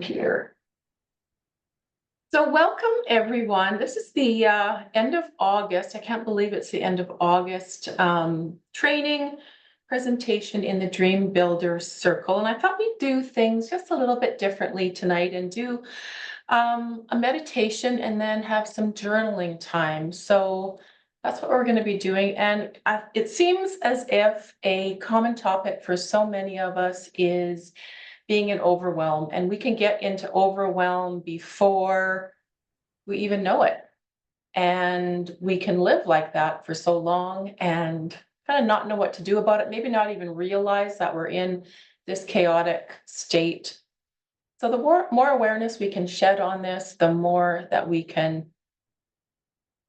Here. So welcome everyone. This is the end of August. I can't believe it's the end of August training presentation in the Dream Builder Circle. And I thought we'd do things just a little bit differently tonight and do a meditation and then have some journaling time. So that's what we're going to be doing. And it seems as if a common topic for so many of us is being in overwhelm, and we can get into overwhelm before we even know it. And we can live like that for so long and kind of not know what to do about it, maybe not even realize that we're in this chaotic state. So the more awareness we can shed on this, the more that we can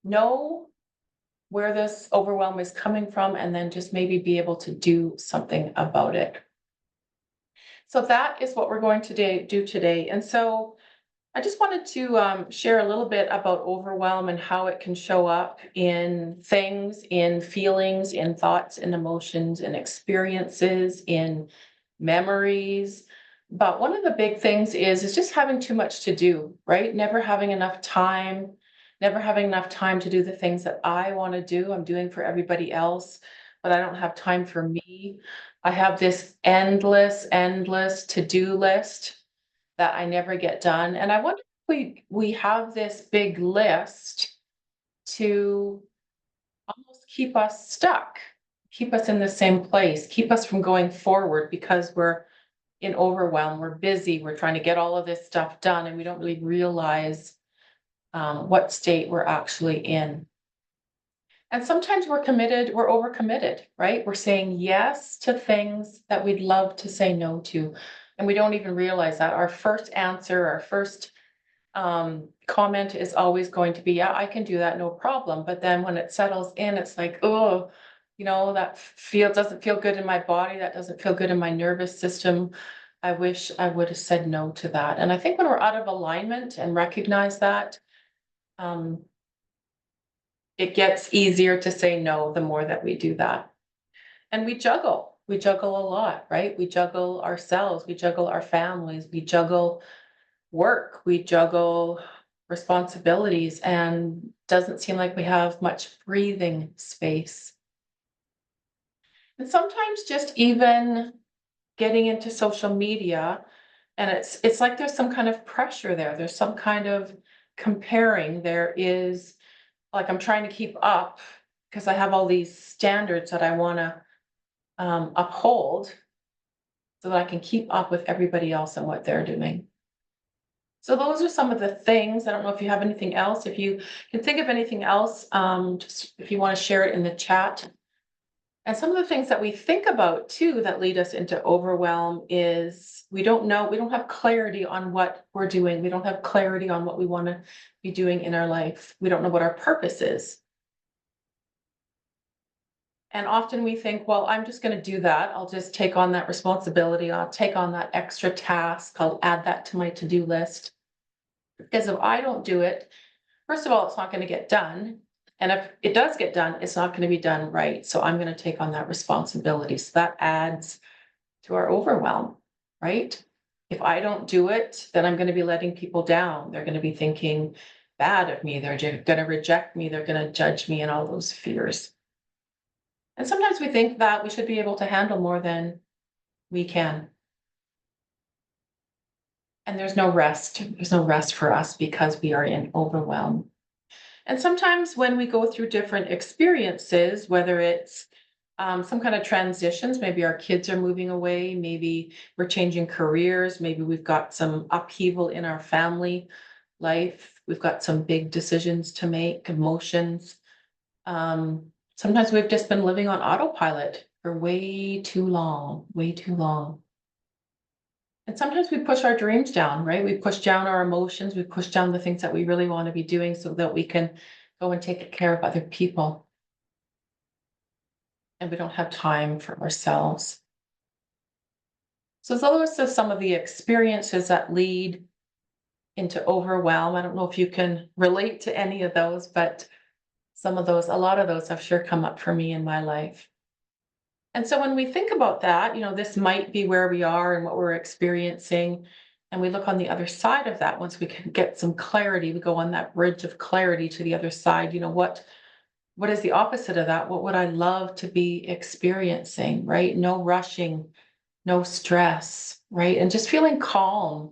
know where this overwhelm is coming from, and then just maybe be able to do something about it. So that is what we're going to do today. And so I just wanted to share a little bit about overwhelm and how it can show up in things, in feelings, in thoughts, in emotions, in experiences, in memories. But one of the big things is just having too much to do, right? Never having enough time, never having enough time to do the things that I want to do. I'm doing for everybody else, but I don't have time for me. I have this endless to-do list that I never get done. And I wonder if we have this big list to almost keep us stuck, keep us in the same place, keep us from going forward because we're in overwhelm, we're busy, we're trying to get all of this stuff done, and we don't really realize what state we're actually in. And sometimes we're committed, we're overcommitted, right? We're saying yes to things that we'd love to say no to. And we don't even realize that our first answer, our first comment is always going to be, yeah, I can do that, no problem. But then when it settles in, it's like, oh, that doesn't feel good in my body. That doesn't feel good in my nervous system. I wish I would have said no to that. And I think when we're out of alignment and recognize that, um, it gets easier to say no the more that we do that. And we juggle a lot, right? We juggle ourselves, we juggle our families, we juggle work, we juggle responsibilities, and doesn't seem like we have much breathing space. And sometimes just even getting into social media, and it's like there's some kind of pressure there. There's some kind of comparing. There is, like, I'm trying to keep up because I have all these standards that I want to uphold so that I can keep up with everybody else and what they're doing. So those are some of the things. I don't know if you have anything else. If you can think of anything else, just if you want to share it in the chat. And some of the things that we think about too that lead us into overwhelm is we don't know, we don't have clarity on what we're doing. We don't have clarity on what we want to be doing in our life. We don't know what our purpose is. And often we think, well, I'm just going to do that. I'll just take on that responsibility. I'll take on that extra task. I'll add that to my to-do list. Because if I don't do it, first of all, it's not going to get done. And if it does get done, it's not going to be done right. So I'm going to take on that responsibility. So that adds to our overwhelm, right? If I don't do it, then I'm going to be letting people down. They're going to be thinking bad of me. They're going to reject me. They're going to judge me, and all those fears. And sometimes we think that we should be able to handle more than we can. And there's no rest. There's no rest for us because we are in overwhelm. And sometimes when we go through different experiences, whether it's some kind of transitions, maybe our kids are moving away, maybe we're changing careers, maybe we've got some upheaval in our family life, we've got some big decisions to make, emotions. Sometimes we've just been living on autopilot for way too long, way too long. And sometimes we push our dreams down, right? We push down our emotions, we push down the things that we really want to be doing so that we can go and take care of other people. And we don't have time for ourselves. So those are some of the experiences that lead into overwhelm. I don't know if you can relate to any of those, but a lot of those have sure come up for me in my life. And so when we think about that, this might be where we are and what we're experiencing. And we look on the other side of that. Once we can get some clarity, we go on that bridge of clarity to the other side. What is the opposite of that? What would I love to be experiencing, right? No rushing, no stress, right? And just feeling calm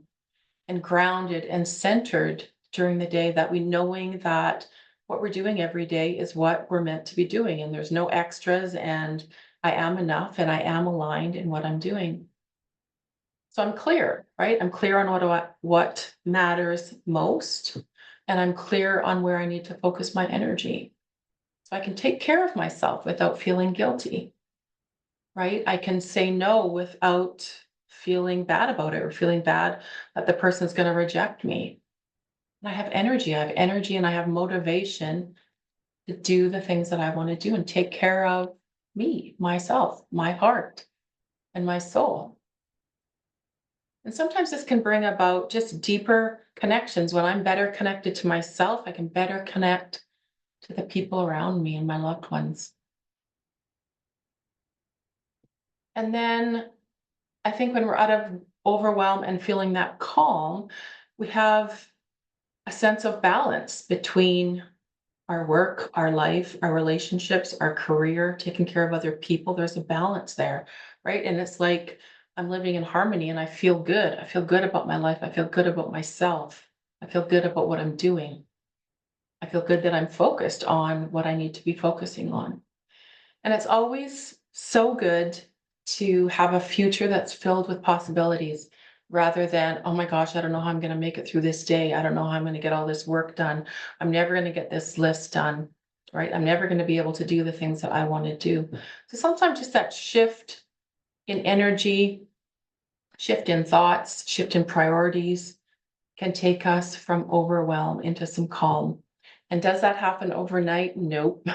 and grounded and centered during the day, that we knowing that what we're doing every day is what we're meant to be doing, and there's no extras, and I am enough and I am aligned in what I'm doing. So I'm clear, right? I'm clear on what matters most, and I'm clear on where I need to focus my energy. So I can take care of myself without feeling guilty, right? I can say no without feeling bad about it, or feeling bad that the person's going to reject me. And I have energy. I have energy and I have motivation to do the things that I want to do and take care of me, myself, my heart, and my soul. And sometimes this can bring about just deeper connections. When I'm better connected to myself, I can better connect to the people around me and my loved ones. And then I think when we're out of overwhelm and feeling that calm, we have a sense of balance between our work, our life, our relationships, our career, taking care of other people. There's a balance there, right? And it's like I'm living in harmony and I feel good. I feel good about my life. I feel good about myself. I feel good about what I'm doing. I feel good that I'm focused on what I need to be focusing on. And it's always so good to have a future that's filled with possibilities, rather than, oh my gosh, I don't know how I'm going to make it through this day. I don't know how I'm going to get all this work done. I'm never going to get this list done, right? I'm never going to be able to do the things that I want to do. So sometimes just that shift in energy, shift in thoughts, shift in priorities can take us from overwhelm into some calm. And does that happen overnight? Nope.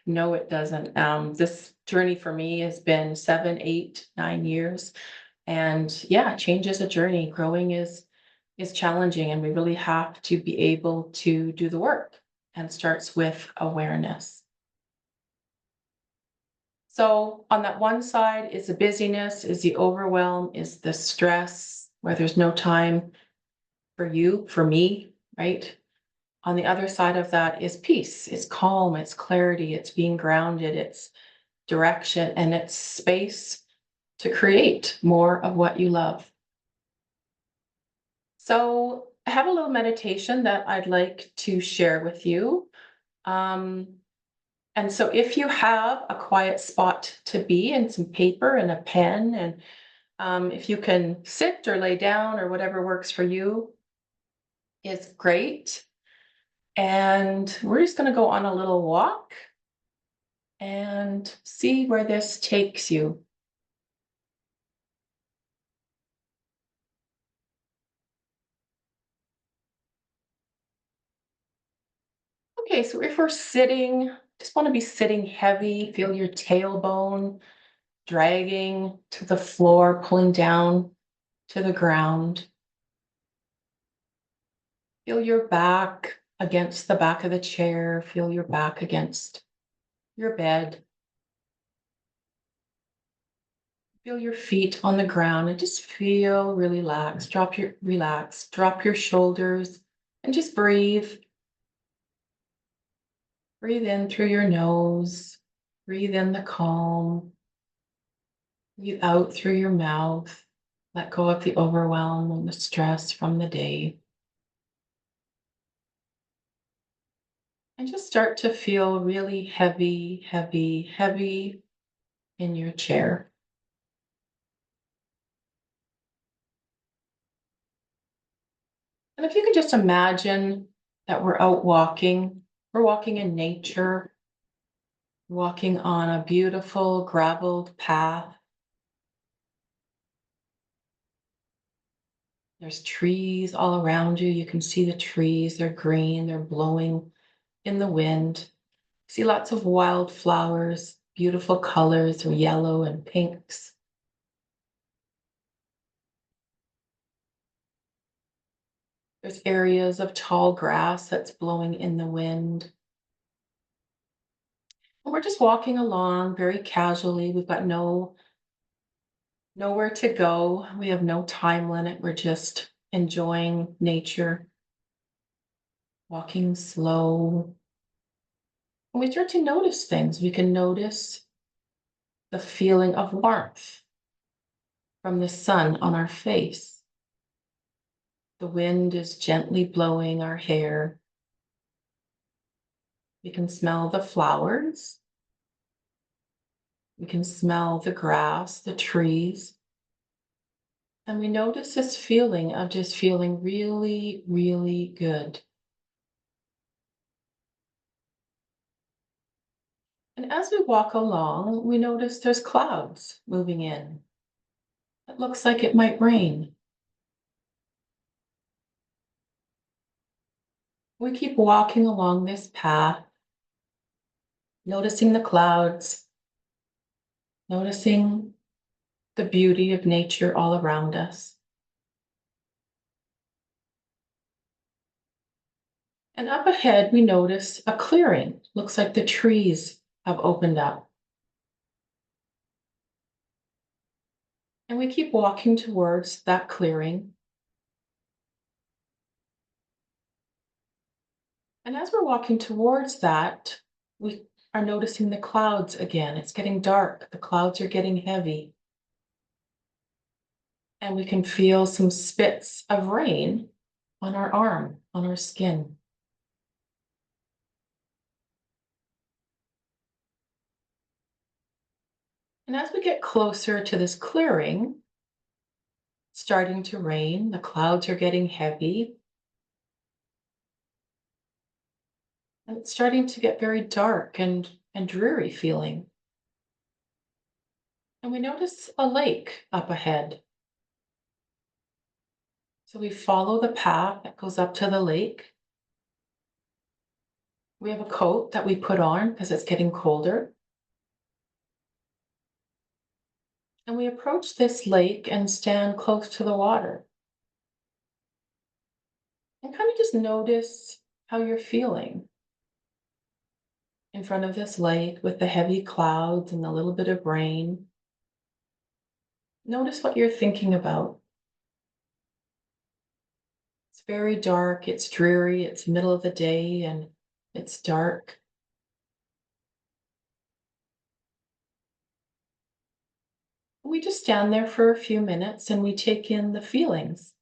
No, it doesn't. This journey for me has been 7, 8, 9 years. And yeah, change is a journey. Growing is challenging, and we really have to be able to do the work. And it starts with awareness. So on that one side is the busyness, is the overwhelm, is the stress, where there's no time for you, for me, right? On the other side of that is peace, it's calm, it's clarity, it's being grounded, it's direction, and it's space to create more of what you love. So I have a little meditation that I'd like to share with you. Um, and so if you have a quiet spot to be, and some paper and a pen, and if you can sit or lay down or whatever works for you, is great. And we're just going to go on a little walk and see where this takes you. Okay, so if we're sitting, just want to be sitting heavy, feel your tailbone dragging to the floor, pulling down to the ground. Feel your back against the back of the chair, feel your back against your bed. Feel your feet on the ground and just feel really relaxed. Drop your shoulders and just breathe. Breathe in through your nose. Breathe in the calm. Breathe out through your mouth. Let go of the overwhelm and the stress from the day. And just start to feel really heavy, heavy, heavy in your chair. And if you could just imagine that we're out walking, we're walking in nature, walking on a beautiful graveled path. There's trees all around you. You can see the trees, they're green, they're blowing in the wind. See lots of wildflowers, beautiful colors, yellow and pinks. There's areas of tall grass that's blowing in the wind. And we're just walking along very casually. We've got no nowhere to go. We have no time limit. We're just enjoying nature, walking slow. When we start to notice things, we can notice the feeling of warmth from the sun on our face. The wind is gently blowing our hair. We can smell the flowers. We can smell the grass, the trees. And we notice this feeling of just feeling really, really good. And as we walk along, we notice there's clouds moving in. It looks like it might rain. We keep walking along this path, noticing the clouds, noticing the beauty of nature all around us. And up ahead, we notice a clearing. Looks like the trees have opened up. And we keep walking towards that clearing. And as we're walking towards that, we are noticing the clouds again. It's getting dark. The clouds are getting heavy. And we can feel some spits of rain on our arm, on our skin. And as we get closer to this clearing, it's starting to rain, the clouds are getting heavy, and it's starting to get very dark and dreary feeling. And we notice a lake up ahead. So we follow the path that goes up to the lake. We have a coat that we put on because it's getting colder. And we approach this lake and stand close to the water. And kind of just notice how you're feeling in front of this lake with the heavy clouds and a little bit of rain. Notice what you're thinking about. It's very dark, it's dreary, it's middle of the day and it's dark. We just stand there for a few minutes and we take in the feelings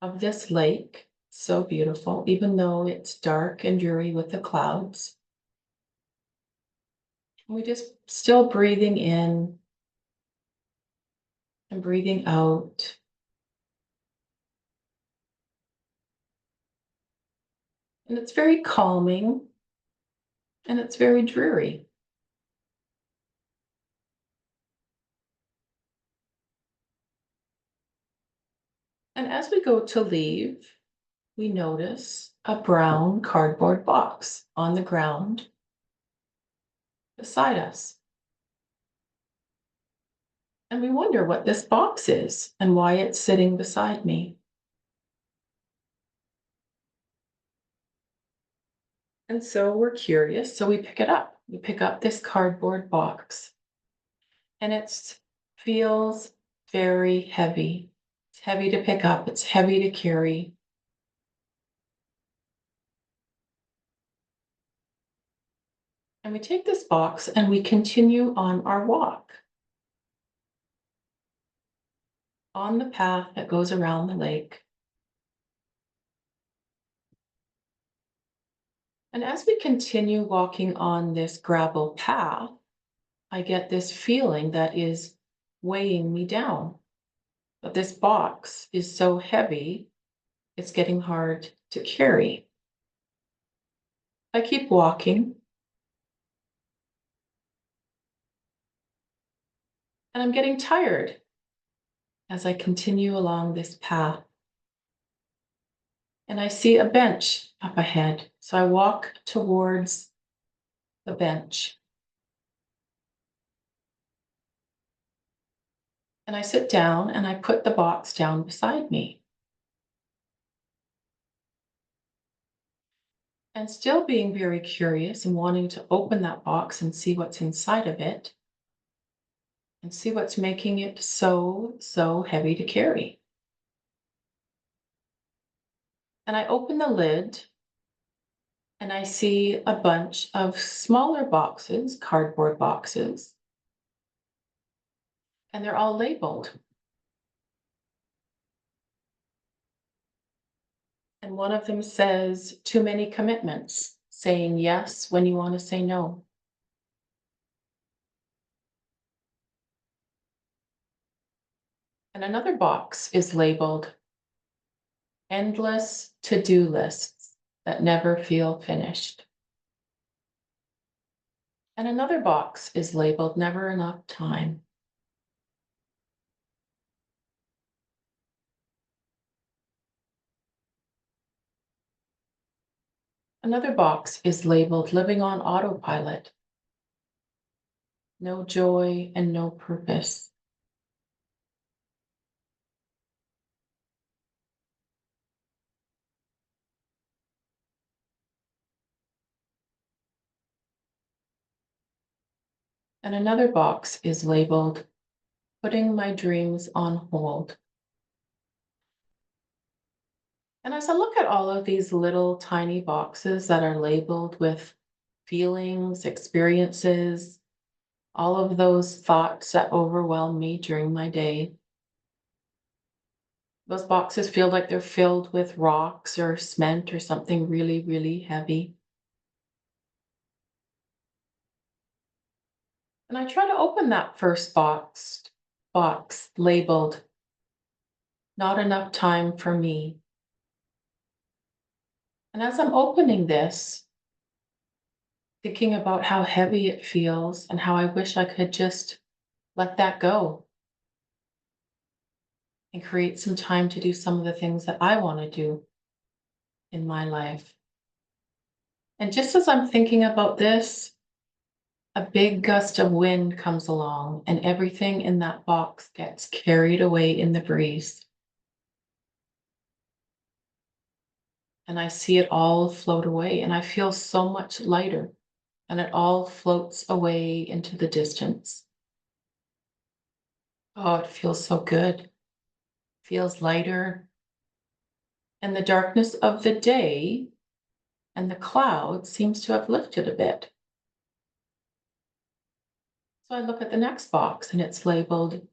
of this lake. So beautiful, even though it's dark and dreary with the clouds. We just still breathing in and breathing out. And it's very calming and it's very dreary. And as we go to leave, we notice a brown cardboard box on the ground beside us. And we wonder what this box is and why it's sitting beside me. And so we're curious, so we pick it up. We pick up this cardboard box. And it feels very heavy. It's heavy to pick up, it's heavy to carry. And we take this box and we continue on our walk on the path that goes around the lake. And as we continue walking on this gravel path, I get this feeling that is weighing me down. But this box is so heavy, it's getting hard to carry. I keep walking. And I'm getting tired as I continue along this path. And I see a bench up ahead. So I walk towards the bench. And I sit down and I put the box down beside me. And still being very curious and wanting to open that box and see what's inside of it. and see what's making it so heavy to carry. And I open the lid and I see a bunch of smaller boxes, cardboard boxes, and they're all labeled. And one of them says, too many commitments, saying yes when you want to say no. And another box is labeled, endless to-do lists that never feel finished. And another box is labeled, never enough time. Another box is labeled, living on autopilot, no joy and no purpose. And another box is labeled, putting my dreams on hold. And as I look at all of these little tiny boxes that are labeled with feelings, experiences, all of those thoughts that overwhelm me during my day, those boxes feel like they're filled with rocks or cement or something really heavy. And I try to open that first box labeled, not enough time for me. And as I'm opening this, thinking about how heavy it feels and how I wish I could just let that go and create some time to do some of the things that I want to do in my life. And just as I'm thinking about this, a big gust of wind comes along and everything in that box gets carried away in the breeze. And I see it all float away and I feel so much lighter and it all floats away into the distance. Oh, it feels so good. Feels lighter. And the darkness of the day and the cloud seems to have lifted a bit. So I look at the next box and it's labeled,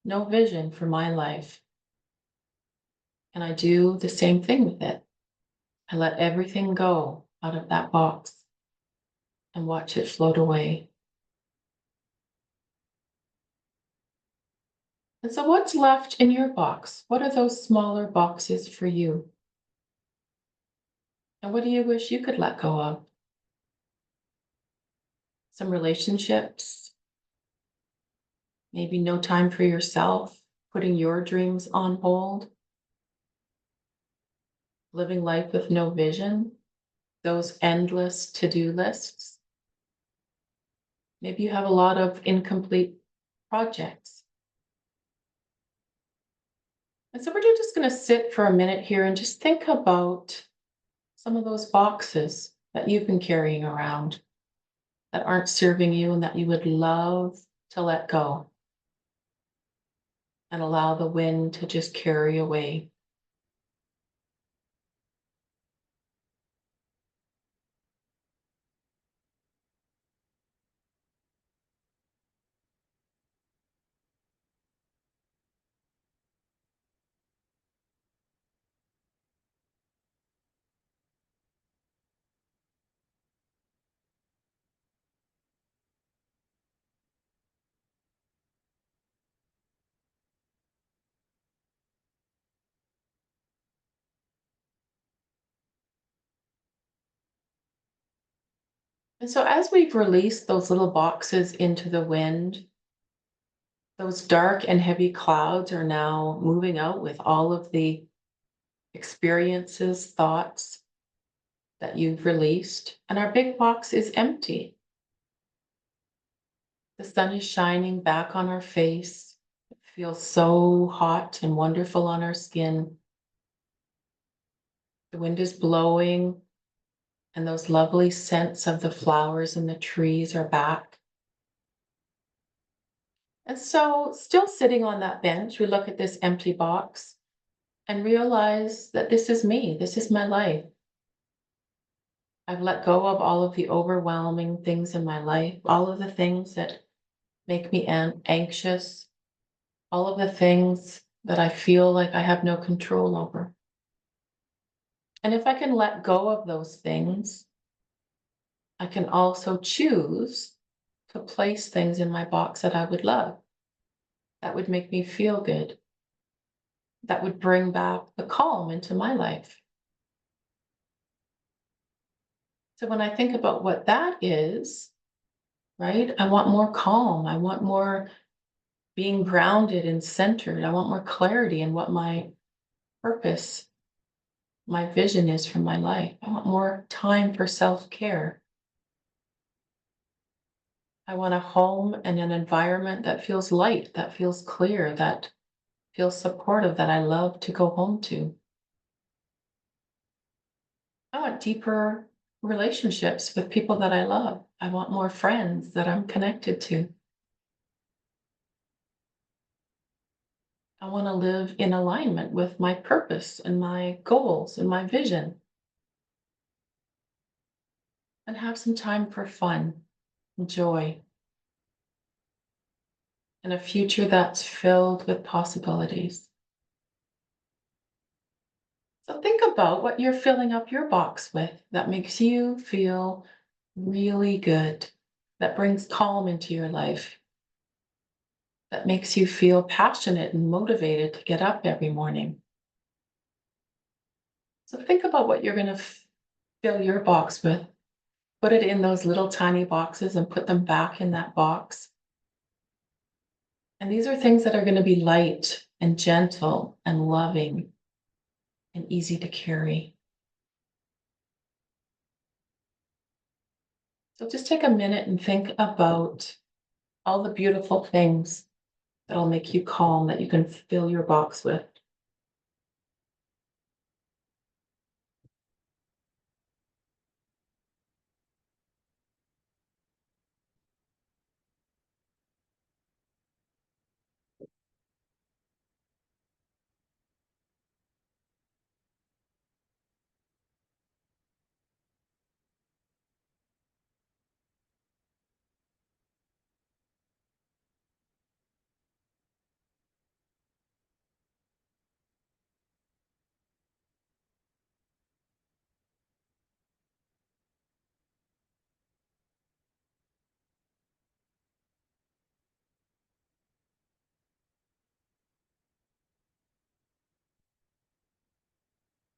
no vision for my life. And I do the same thing with it. I let everything go out of that box and watch it float away. And so what's left in your box? What are those smaller boxes for you? And what do you wish you could let go of? Some relationships, maybe no time for yourself, putting your dreams on hold, living life with no vision, those endless to-do lists. Maybe you have a lot of incomplete projects. And so we're just going to sit for a minute here and just think about some of those boxes that you've been carrying around that aren't serving you and that you would love to let go and allow the wind to just carry away. And so as we've released those little boxes into the wind, those dark and heavy clouds are now moving out with all of the experiences, thoughts that you've released, and our big box is empty. The sun is shining back on our face. It feels so hot and wonderful on our skin. The wind is blowing, and those lovely scents of the flowers and the trees are back. And so, still sitting on that bench, we look at this empty box and realize that this is me, this is my life. I've let go of all of the overwhelming things in my life, all of the things that make me anxious, all of the things that I feel like I have no control over. And if I can let go of those things, I can also choose to place things in my box that I would love, that would make me feel good, that would bring back the calm into my life. So when I think about what that is, right, I want more calm. I want more being grounded and centered. I want more clarity in what my purpose, my vision is for my life. I want more time for self care. I want a home and an environment that feels light, that feels clear, that feels supportive, that I love to go home to. I want deeper relationships with people that I love. I want more friends that I'm connected to. I want to live in alignment with my purpose and my goals and my vision and have some time for fun and joy and a future that's filled with possibilities. So think about what you're filling up your box with that makes you feel really good, that brings calm into your life, that makes you feel passionate and motivated to get up every morning. So think about what you're going to fill your box with. Put it in those little tiny boxes and put them back in that box. And these are things that are going to be light and gentle and loving and easy to carry. So just take a minute and think about all the beautiful things that'll make you calm, that you can fill your box with.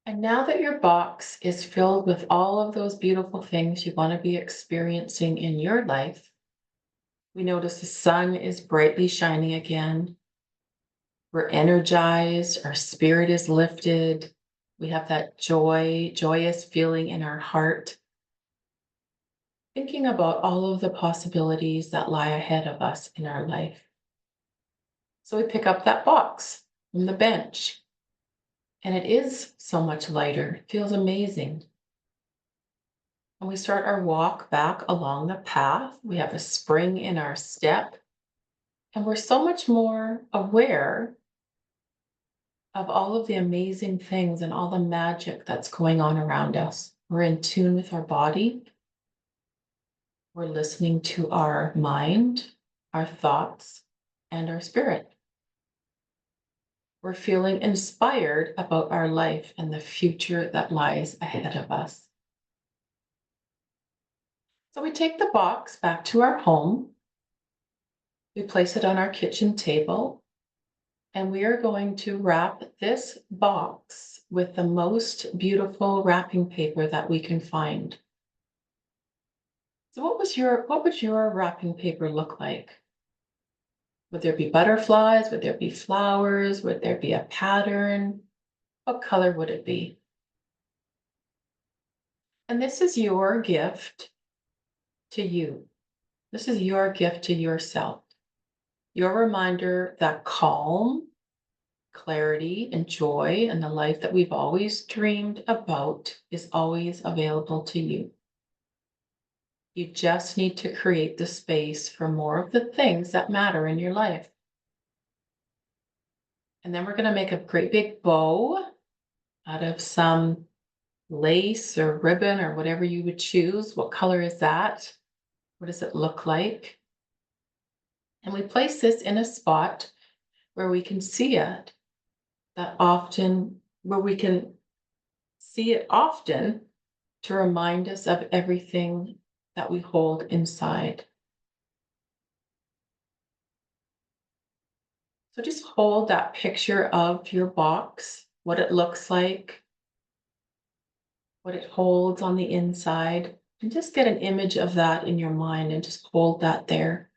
And now that your box is filled with all of those beautiful things you want to be experiencing in your life, we notice the sun is brightly shining again. We're energized, our spirit is lifted. We have that joyous feeling in our heart, thinking about all of the possibilities that lie ahead of us in our life. So we pick up that box from the bench, and it is so much lighter. It feels amazing. And we start our walk back along the path. We have a spring in our step, and we're so much more aware of all of the amazing things and all the magic that's going on around us. We're in tune with our body. We're listening to our mind, our thoughts, and our spirit. We're feeling inspired about our life and the future that lies ahead of us. So we take the box back to our home. We place it on our kitchen table, and we are going to wrap this box with the most beautiful wrapping paper that we can find. So what would your wrapping paper look like? Would there be butterflies? Would there be flowers? Would there be a pattern? What color would it be? And this is your gift to you. This is your gift to yourself. Your reminder that calm, clarity, and joy and the life that we've always dreamed about is always available to you. You just need to create the space for more of the things that matter in your life. And then we're going to make a great big bow out of some lace or ribbon or whatever you would choose. What color is that? What does it look like? And we place this in a spot where we can see it where we can see it often to remind us of everything that we hold inside. So just hold that picture of your box, what it looks like, what it holds on the inside, and just get an image of that in your mind and just hold that there.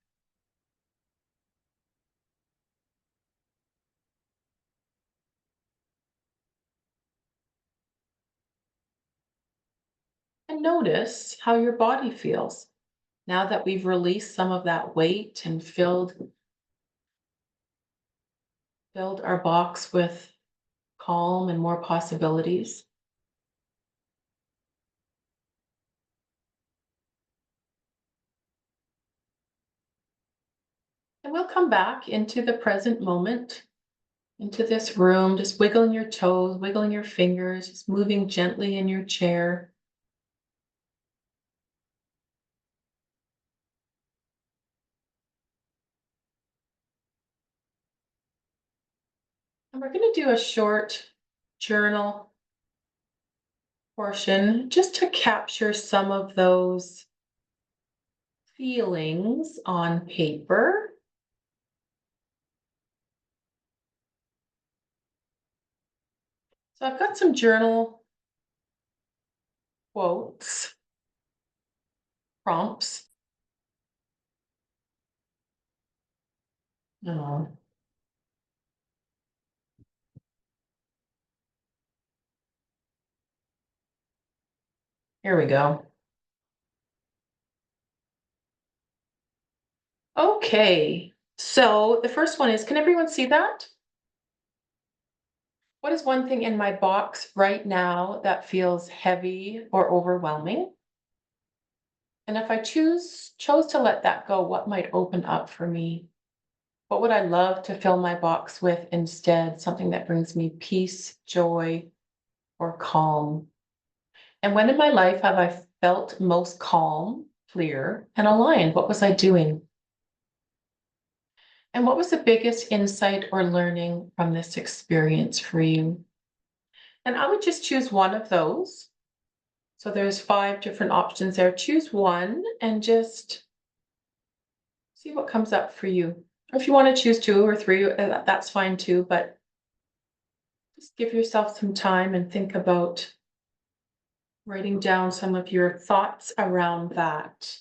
And notice how your body feels now that we've released some of that weight and filled our box with calm and more possibilities. And we'll come back into the present moment, into this room, just wiggling your toes, wiggling your fingers, just moving gently in your chair. And we're going to do a short journal portion just to capture some of those feelings on paper. So I've got some journal quotes, prompts. Oh, here we go. Okay, so the first one is, can everyone see that? What is one thing in my box right now that feels heavy or overwhelming? And if I chose to let that go, what might open up for me? What would I love to fill my box with instead? Something that brings me peace, joy, or calm. And when in my life have I felt most calm, clear, and aligned? What was I doing? And what was the biggest insight or learning from this experience for you? And I would just choose one of those. So there's 5 different options there. Choose one and just see what comes up for you. Or if you want to choose 2 or 3, that's fine too, but just give yourself some time and think about writing down some of your thoughts around that.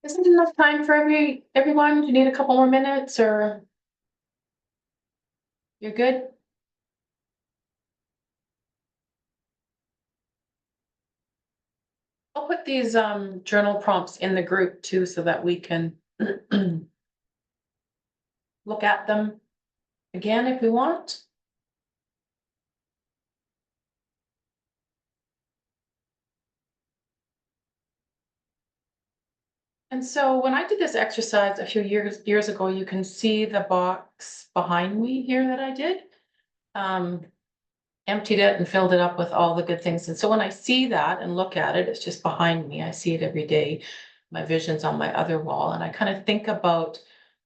Isn't enough time for everyone? Do you need a couple more minutes or you're good? put these journal prompts in the group too, so that we can look at them again if we want. And so when I did this exercise a few years ago, you can see the box behind me here that I did. Um, Emptied it and filled it up with all the good things. And so when I see that and look at it, it's just behind me. I see it every day. My vision's on my other wall. And I kind of think about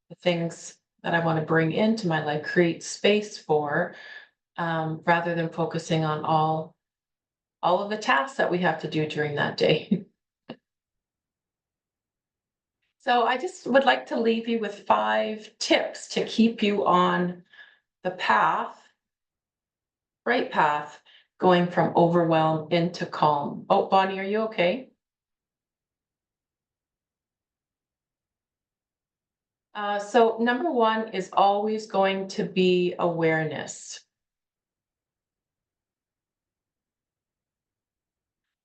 the things that I want to bring into my life, create space for, rather than focusing on all of the tasks that we have to do during that day. So I just would like to leave you with 5 tips to keep you on the path, right path, going from overwhelm into calm. Oh, Bonnie, are you okay? So number 1 is always going to be awareness.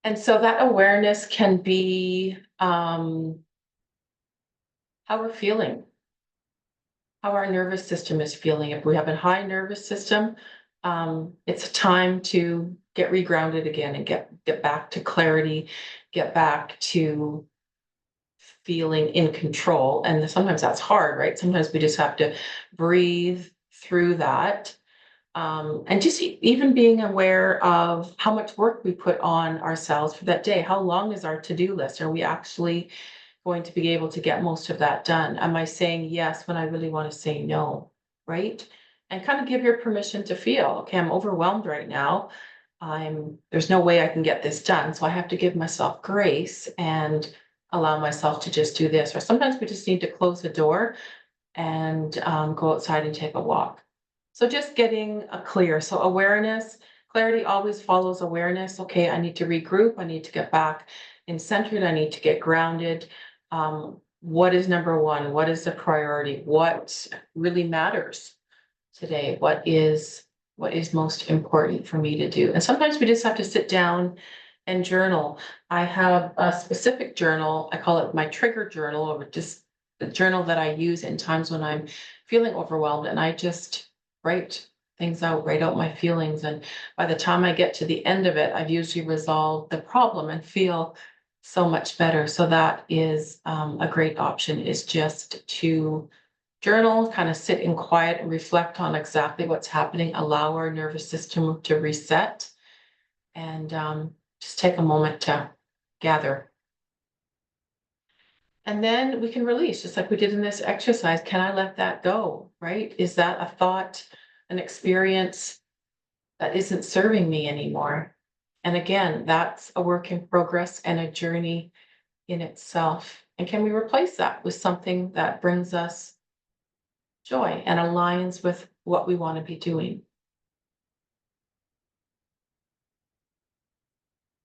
And so that awareness can be how we're feeling, how our nervous system is feeling. If we have a high nervous system, it's time to get regrounded again and get back to clarity, get back to feeling in control. And sometimes that's hard, right? Sometimes we just have to breathe through that. And just even being aware of how much work we put on ourselves for that day. How long is our to-do list? Are we actually going to be able to get most of that done? Am I saying yes when I really want to say no? Right? And kind of give your permission to feel, okay, I'm overwhelmed right now. There's no way I can get this done. So I have to give myself grace and allow myself to just do this. Or sometimes we just need to close the door and go outside and take a walk. So just getting a clear. So awareness, clarity always follows awareness. Okay, I need to regroup. I need to get back in centered. I need to get grounded. What is number 1? What is the priority? What really matters today? What is most important for me to do? And sometimes we just have to sit down and journal. I have a specific journal. I call it my trigger journal, or just the journal that I use in times when I'm feeling overwhelmed, and I just write things out, write out my feelings. And by the time I get to the end of it, I've usually resolved the problem and feel so much better. So that is a great option, is just to journal, kind of sit in quiet and reflect on exactly what's happening, allow our nervous system to reset, and just take a moment to gather. And then we can release, just like we did in this exercise. Can I let that go, right? Is that a thought, an experience that isn't serving me anymore? And again, that's a work in progress and a journey in itself. And can we replace that with something that brings us joy and aligns with what we want to be doing?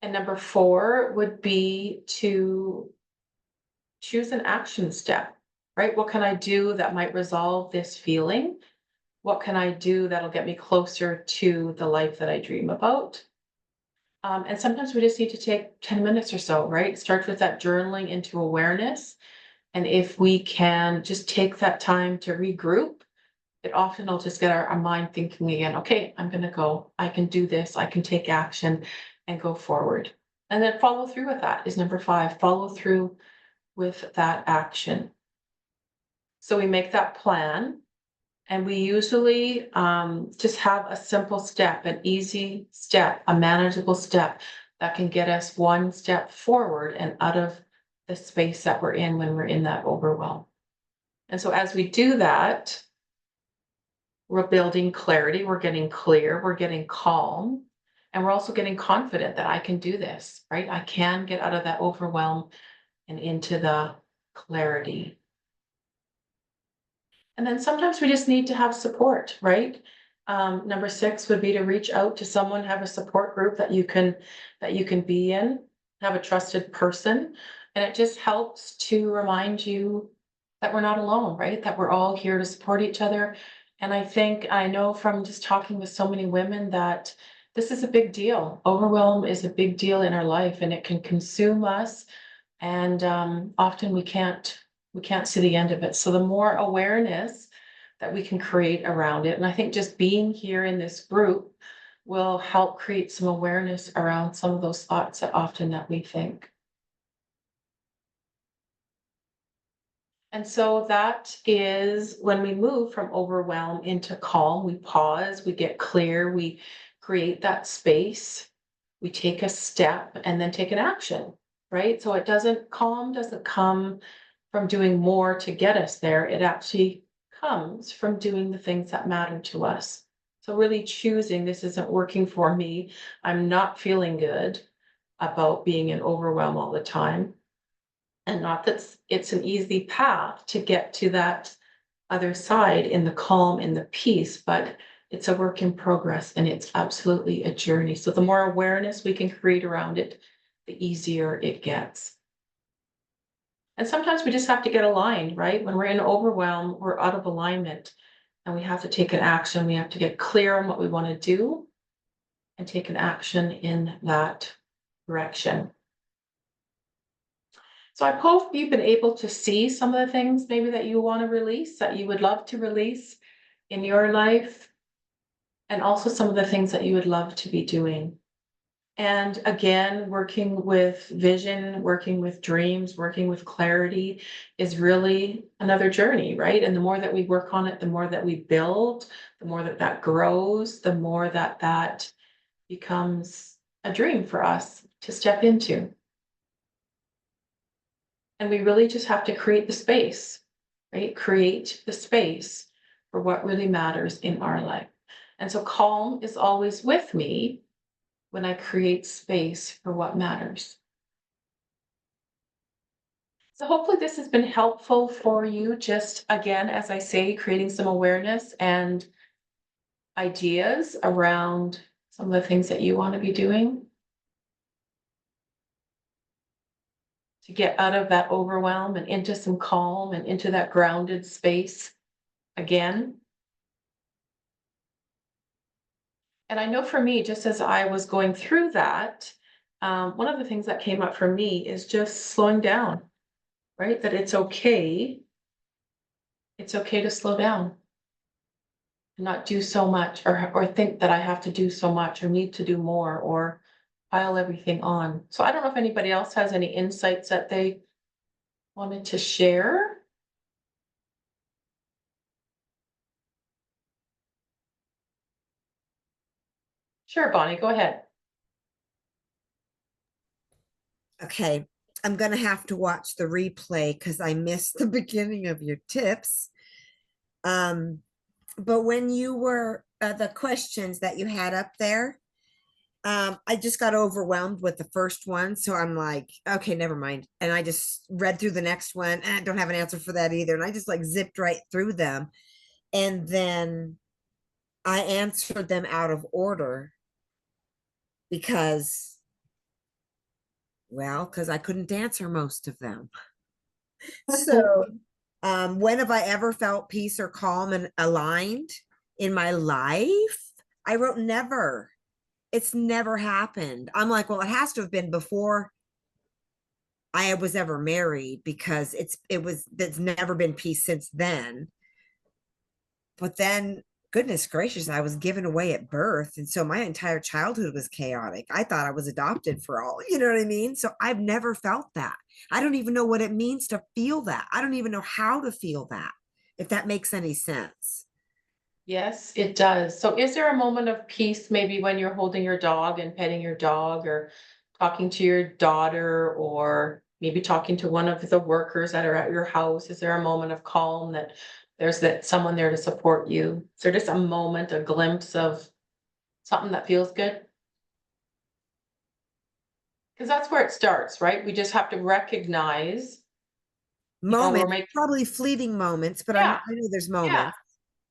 And number 4 would be to choose an action step, right? What can I do that might resolve this feeling? What can I do that'll get me closer to the life that I dream about? And sometimes we just need to take 10 minutes or so, right? Start with that journaling into awareness. And if we can just take that time to regroup, it often will just get our mind thinking again, okay, I'm going to go, I can do this, I can take action and go forward. And then follow through with that is number 5, follow through with that action. So we make that plan, and we usually just have a simple step, an easy step, a manageable step that can get us one step forward and out of the space that we're in when we're in that overwhelm. And so as we do that, we're building clarity, we're getting clear, we're getting calm, and we're also getting confident that I can do this, right? I can get out of that overwhelm and into the clarity. And then sometimes we just need to have support, right? Number 6 would be to reach out to someone, have a support group that you can be in, have a trusted person. And it just helps to remind you that we're not alone, right? That we're all here to support each other. And I know from just talking with so many women that this is a big deal. Overwhelm is a big deal in our life and it can consume us. And often we can't see the end of it. So the more awareness that we can create around it, and I think just being here in this group will help create some awareness around some of those thoughts that often that we think. And so that is when we move from overwhelm into calm, we pause, we get clear, we create that space, we take a step and then take an action, right? So it doesn't, calm doesn't come from doing more to get us there. It actually comes from doing the things that matter to us. So really choosing this isn't working for me. I'm not feeling good about being in overwhelm all the time. And not that it's an easy path to get to that other side in the calm, in the peace, but it's a work in progress and it's absolutely a journey. So the more awareness we can create around it, the easier it gets. And sometimes we just have to get aligned, right? When we're in overwhelm, we're out of alignment and we have to take an action. We have to get clear on what we want to do and take an action in that direction. So I hope you've been able to see some of the things maybe that you want to release, that you would love to release in your life, and also some of the things that you would love to be doing. And again, working with vision, working with dreams, working with clarity is really another journey, right? And the more that we work on it, the more that we build, the more that that grows, the more that that becomes a dream for us to step into. And we really just have to create the space, right? Create the space for what really matters in our life. And so calm is always with me when I create space for what matters. So hopefully this has been helpful for you. Just again, as I say, creating some awareness and ideas around some of the things that you want to be doing to get out of that overwhelm and into some calm and into that grounded space again. And I know for me, just as I was going through that, one of the things that came up for me is just slowing down, right? That it's okay. It's okay to slow down and not do so much or think that I have to do so much or need to do more or pile everything on. So I don't know if anybody else has any insights that they wanted to share. Sure, Bonnie, go ahead. Okay, I'm gonna have to watch the replay because I missed the beginning of your tips. Um, but when you were the questions that you had up there, I just got overwhelmed with the first one, so I'm like, okay, never mind. And I just read through the next one, and I don't have an answer for that either. And I just like zipped right through them, and then I answered them out of order because, well, because I couldn't answer most of them. So when have I ever felt peace or calm and aligned in my life? I wrote never. It's never happened. I'm like, well, it has to have been before I was ever married because there's never been peace since then. But then, goodness gracious, I was given away at birth. And so my entire childhood was chaotic. I thought I was adopted for all, you know what I mean? So I've never felt that. I don't even know what it means to feel that. I don't even know how to feel that, if that makes any sense. Yes, it does. So is there a moment of peace maybe when you're holding your dog and petting your dog or talking to your daughter or maybe talking to one of the workers that are at your house? Is there a moment of calm that there's that someone there to support you? Is there just a moment, a glimpse of something that feels good? Because that's where it starts, right? We just have to recognize, when we're Moments, making, probably fleeting moments, but yeah, I know there's yeah. moments.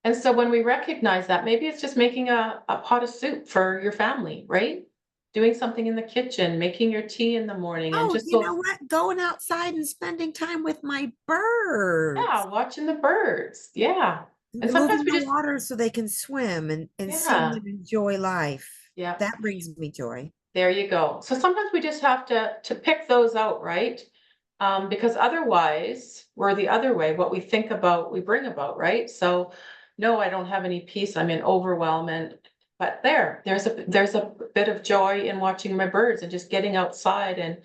And so when we recognize that, maybe it's just making a pot of soup for your family, right? Doing something in the kitchen, making your tea in the morning and Oh, just you know those, what? Going outside and spending time with my yeah, birds, watching the birds. Yeah. And sometimes moving we the just, water so they can swim and seeing yeah. them enjoy life. Yeah. That brings me joy. There you go. So sometimes we just have to pick those out, right? Because otherwise, we're the other way. What we think about, we bring about, right? So, no, I don't have any peace. I'm in overwhelm, and but there's a bit of joy in watching my birds and just getting outside and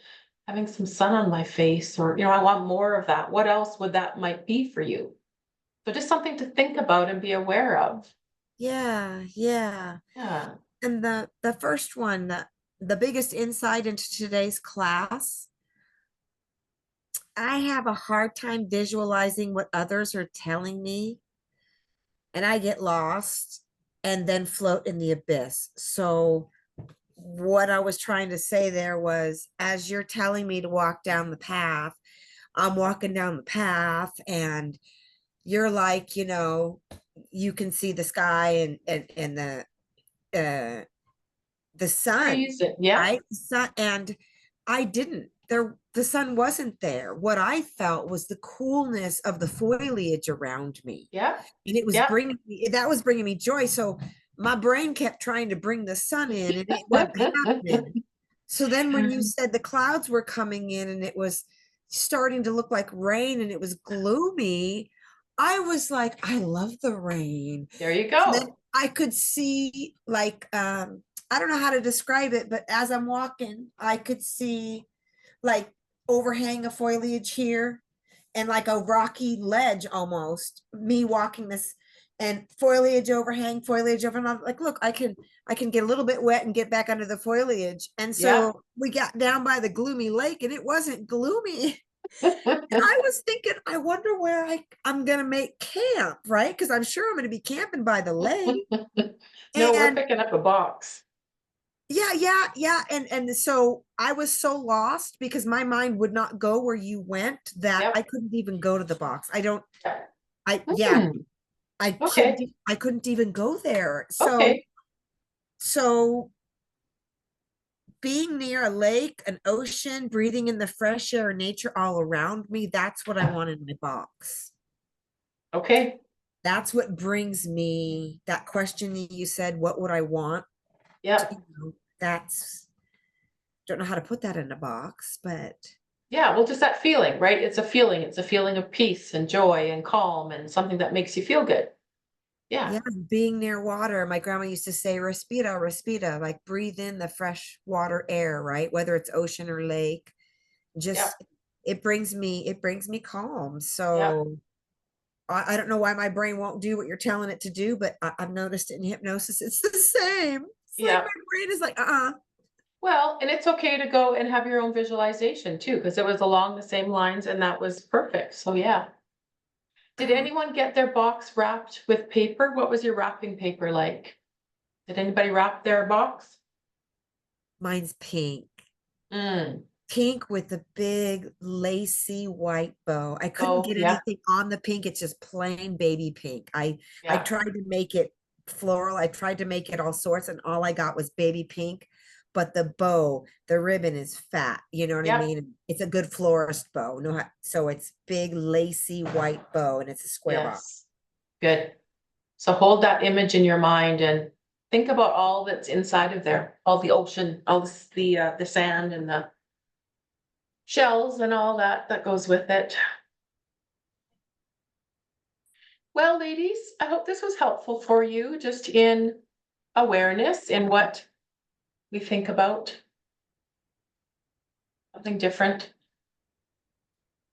having some sun on my face, or I want more of that. What else would that might be for you? So just something to think about and be aware of. Yeah, yeah. Yeah. And the first one, the biggest insight into today's class, I have a hard time visualizing what others are telling me, and I get lost and then float in the abyss. So what I was trying to say there was, as you're telling me to walk down the path, I'm walking down the path, and you're like, you can see the sky and uh the sun, Trees, yeah, right? The sun, and I didn't. The sun wasn't there. What I felt was the coolness of the foliage around me, yeah, and it was yeah. bringing me. That was bringing me joy. So my brain kept trying to bring the sun in, and it wasn't happening. So then, when you said the clouds were coming in, and it was starting to look like rain, and it was gloomy, I was like, I love the rain. There you And then go. I could see, like, I don't know how to describe it, but as I'm walking, I could see like overhang of foliage here and like a rocky ledge almost. Me walking this and foliage overhang, foliage over, and I'm like, look, I can get a little bit wet and get back under the foliage. And Yeah. so we got down by the gloomy lake, and it wasn't gloomy. I was thinking, I wonder where I'm gonna make camp, right? Because I'm sure I'm gonna be camping by the lake. No, we're And picking up a box. yeah, yeah, yeah. And so I was so lost because my mind would not go where you went, that I Yep. couldn't even go to the box. Yeah. Yeah, Hmm. I Okay. I couldn't even go there. So Okay. so being near a lake, an ocean, breathing in the fresh air, nature all around me, that's what I want in my box. Okay. That's what brings me that question that you said, what would I want? Yep. That's, don't know how to put that in a box, but Yeah. Well, just that feeling, right? It's a feeling. It's a feeling of peace and joy and calm and something that makes you feel good. Yeah. yeah, being near water. My grandma used to say, respira, respira, like breathe in the fresh water air, right? Whether it's ocean or lake, Yep. just it brings me calm. Yep. So I don't know why my brain won't do what you're telling it to do, but I've noticed it in hypnosis. It's the same. It's like my Yep. brain is like, Well, and it's okay to go and have your own visualization too, because it was along the same lines and that was perfect. So yeah. Did uh, anyone get their box wrapped with paper? What was your wrapping paper like? Did anybody wrap their box? mine's pink. Mm. Pink with a big lacy white bow. I couldn't Oh, get yeah, anything on the pink. It's just plain baby pink. I yeah, tried to make it floral. I tried to make it all sorts, and all I got was baby pink. But the bow, the ribbon is fat. You know what I yep, mean? It's a good florist bow. No, so it's big lacy white bow, and it's a square box. yes. Good. So hold that image in your mind and think about all that's inside of there, all the ocean, all the sand and the shells and all that that goes with it. Well, ladies, I hope this was helpful for you, just in awareness in what we think about, something different.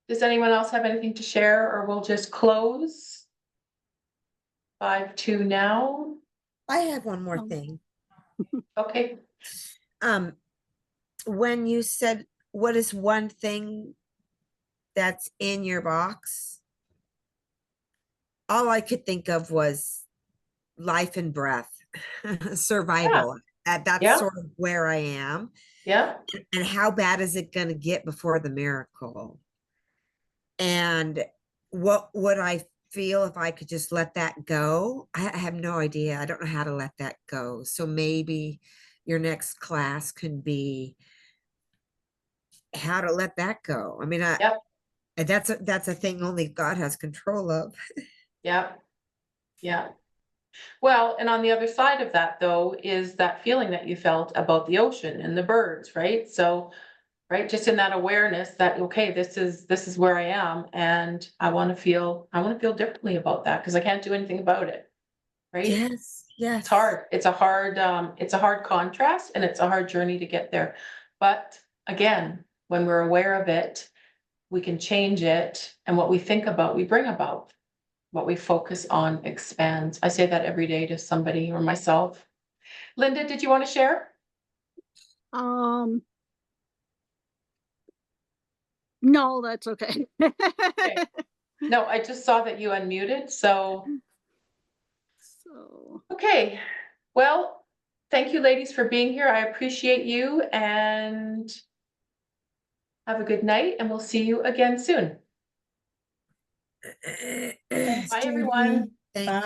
Does anyone else have anything to share, or we'll just close? 5-2 now. I have one more Um, thing. Okay. Um, when you said, what is one thing that's in your box? All I could think of was life and breath, Yeah, survival. That's yeah, sort of where I am. yeah, And how bad is it going to get before the miracle? And what would I feel if I could just let that go? I have no idea. I don't know how to let that go. So maybe your next class can be how to let that go. I mean, yep, that's a thing only God has control of. yep, yeah. Well, and on the other side of that though, is that feeling that you felt about the ocean and the birds, right? So, right, just in that awareness that, okay, this is where I am, and I want to feel differently about that because I can't do anything about it, right? Yes, It's yes. hard. It's a hard contrast and it's a hard journey to get there. But again, when we're aware of it, we can change it, and what we think about, we bring about. What we focus on expands. I say that every day to somebody or myself. Linda, did you want to share? Um, no, that's okay. Okay. No, I just saw that you unmuted, so, So, okay. Well, thank you ladies for being here. I appreciate you, and have a good night, and we'll see you again soon. Thanks, Bye, Judy. everyone. Thank